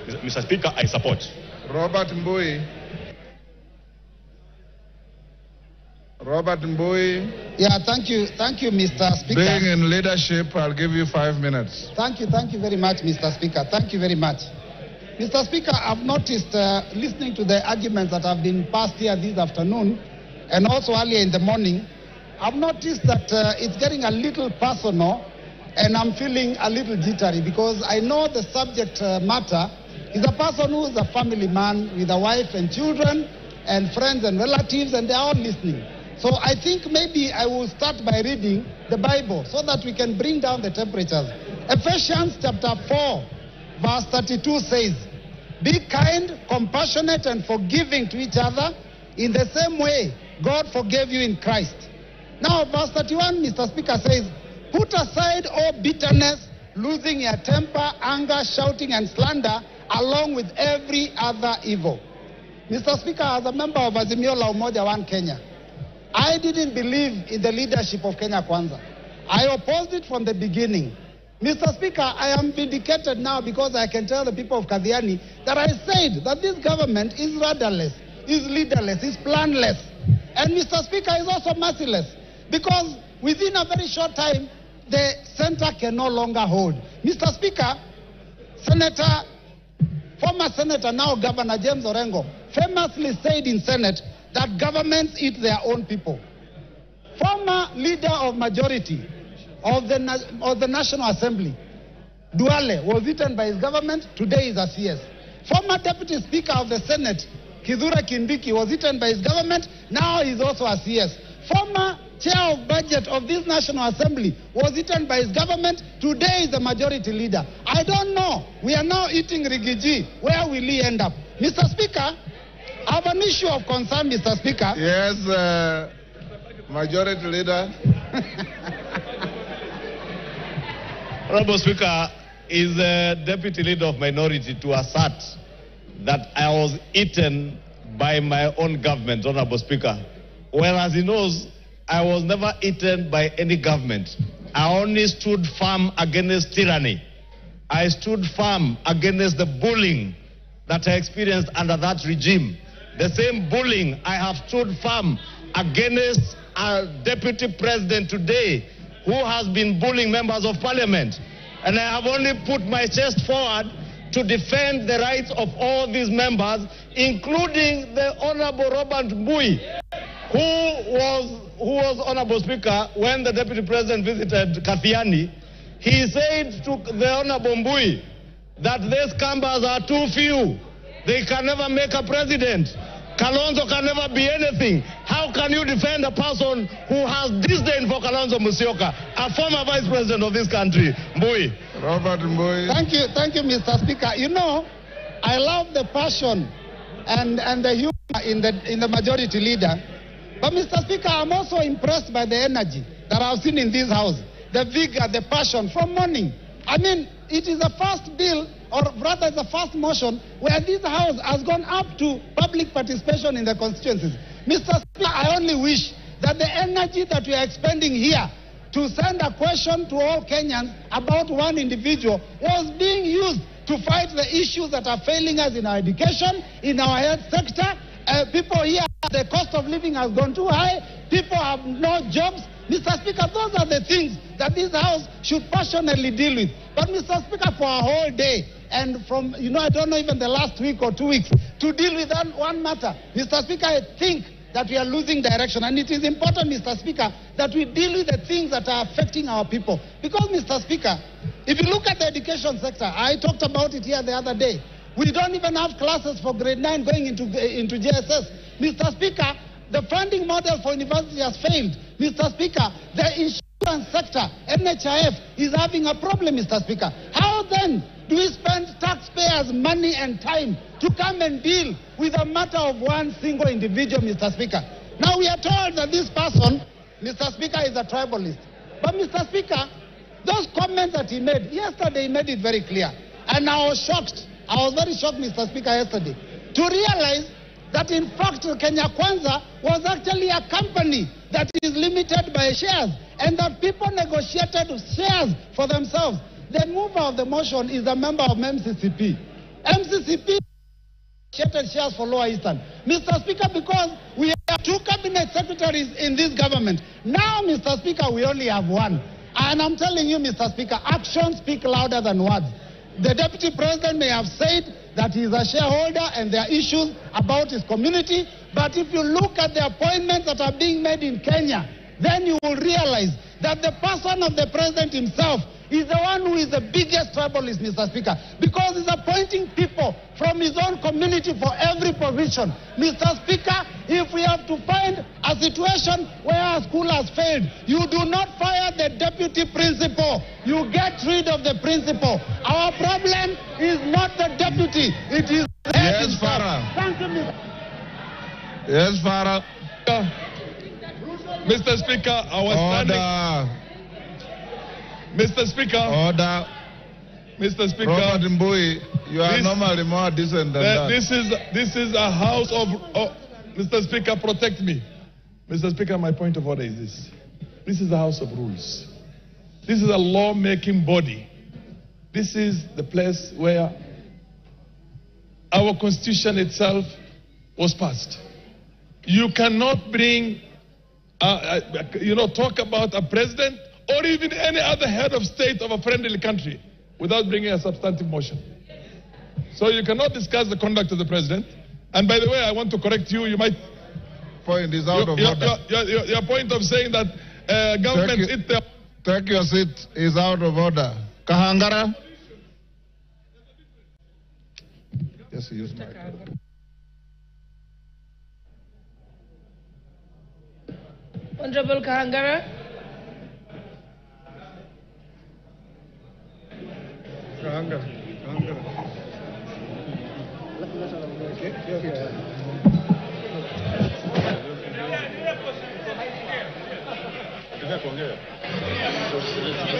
Mr. Speaker, I support. Robert Mbui. Robert Mbui. Yeah, thank you, Mr. Speaker. Being in leadership, I'll give you 5 minutes. Thank you very much, Mr. Speaker. Thank you very much. Mr. Speaker, I've noticed, listening to the arguments that have been passed here this afternoon, and also earlier in the morning, I've noticed that it's getting a little personal, and I'm feeling a little jittery, because I know the subject matter is a person who is a family man with a wife and children and friends and relatives, and they're all listening. So I think maybe I will start by reading the Bible so that we can bring down the temperatures. Ephesians chapter 4, verse 32 says, "Be kind, compassionate, and forgiving to each other in the same way God forgave you in Christ." Now, verse 31, Mr. Speaker, says, "Put aside all bitterness, losing your temper, anger, shouting, and slander, along with every other evil." Mr. Speaker, as a member of Azimio la Umoja One Kenya, I didn't believe in the leadership of Kenya Kwanza. I opposed it from the beginning. Mr. Speaker, I am vindicated now because I can tell the people of Kathiani that I said that this government is rudderless, is leaderless, is planless. And Mr. Speaker, is also merciless, because within a very short time, the center can no longer hold. Mr. Speaker, former Senator, now Governor James Orengo, famously said in Senate that governments eat their own people. Former leader of majority of the National Assembly, Duale, was eaten by his government. Today is a CS. Former Deputy Speaker of the Senate, Kithure Kindiki, was eaten by his government. Now he's also a CS. Former Chair of Budget of this National Assembly was eaten by his government. Today is the majority leader. I don't know. We are now eating Rigiji. Where will he end up? Mr. Speaker, I have an issue of concern, Mr. Speaker. Yes, Majority Leader. Honorable Speaker, is the Deputy Leader of Minority to assert that I was eaten by my own government, Honorable Speaker, whereas he knows I was never eaten by any government. I only stood firm against tyranny. I stood firm against the bullying that I experienced under that regime. The same bullying I have stood firm against a deputy president today who has been bullying members of parliament. And I have only put my chest forward to defend the rights of all these members, including the Honorable Robert Mbui, who was Honorable Speaker, when the deputy president visited Kathiani. He said to the Honorable Mbui that these Kambas are too few. They can never make a president. Kalonzo can never be anything. How can you defend a person who has disdain for Kalonzo Musyoka, a former vice president of this country? Mbui. Robert Mbui. Thank you, Mr. Speaker. You know, I love the passion and the humor in the majority leader. But Mr. Speaker, I'm also impressed by the energy that I've seen in this house, the vigor, the passion from morning. I mean, it is the first bill, or rather the first motion, where this House has gone up to public participation in the constituencies. Mr. Speaker, I only wish that the energy that we are expending here to send a question to all Kenyans about one individual was being used to fight the issues that are failing us in our education, in our health sector. People here, the cost of living has gone too high. People have no jobs. Mr. Speaker, those are the things that this House should passionately deal with. But Mr. Speaker, for a whole day, and from, I don't know, even the last week or 2 weeks, to deal with that one matter, Mr. Speaker, I think that we are losing direction. And it is important, Mr. Speaker, that we deal with the things that are affecting our people. Because, Mr. Speaker, if you look at the education sector, I talked about it here the other day. We don't even have classes for grade 9 going into JSS. Mr. Speaker, the funding model for university has failed. Mr. Speaker, the insurance sector, NHIF, is having a problem, Mr. Speaker. How then do we spend taxpayers' money and time to come and deal with a matter of one single individual, Mr. Speaker? Now we are told that this person, Mr. Speaker, is a tribalist. But Mr. Speaker, those comments that he made, yesterday he made it very clear. And I was shocked. I was very shocked, Mr. Speaker, yesterday, to realize that in fact Kenya Kwanza was actually a company that is limited by shares, and that people negotiated shares for themselves. The mover of the motion is a member of MCCP. MCCP shares for Lower Eastern. Mr. Speaker, because we have 2 cabinet secretaries in this government. Now, Mr. Speaker, we only have 1. And I'm telling you, Mr. Speaker, actions speak louder than words. The Deputy President may have said that he is a shareholder and there are issues about his community, but if you look at the appointments that are being made in Kenya, then you will realize that the person of the President himself is the one who is the biggest troublist, Mr. Speaker, because he's appointing people from his own community for every position. Mr. Speaker, if we have to find a situation where a school has failed, you do not fire the deputy principal. You get rid of the principal. Our problem is not the deputy. It is the head Yes, Farah. Thank you, Mr. Yes, Farah. Mr. Speaker, I was standing. Order. Mr. Speaker. Order. Mr. Speaker. Robert Mbui, you are This- normally more decent than that. This is a house of. Mr. Speaker, protect me. Mr. Speaker, my point of order is this. This is a house of rules. This is a law-making body. This is the place where our constitution itself was passed. You cannot bring, talk about a president or even any other head of state of a friendly country without bringing a substantive motion. So you cannot discuss the conduct of the president. And by the way, I want to correct you. You might. Point is out of order. Your point of saying that governments eat their. Take your seat is out of order. Kahangara. Yes, use my. Honorable Kahangara. Kahangara.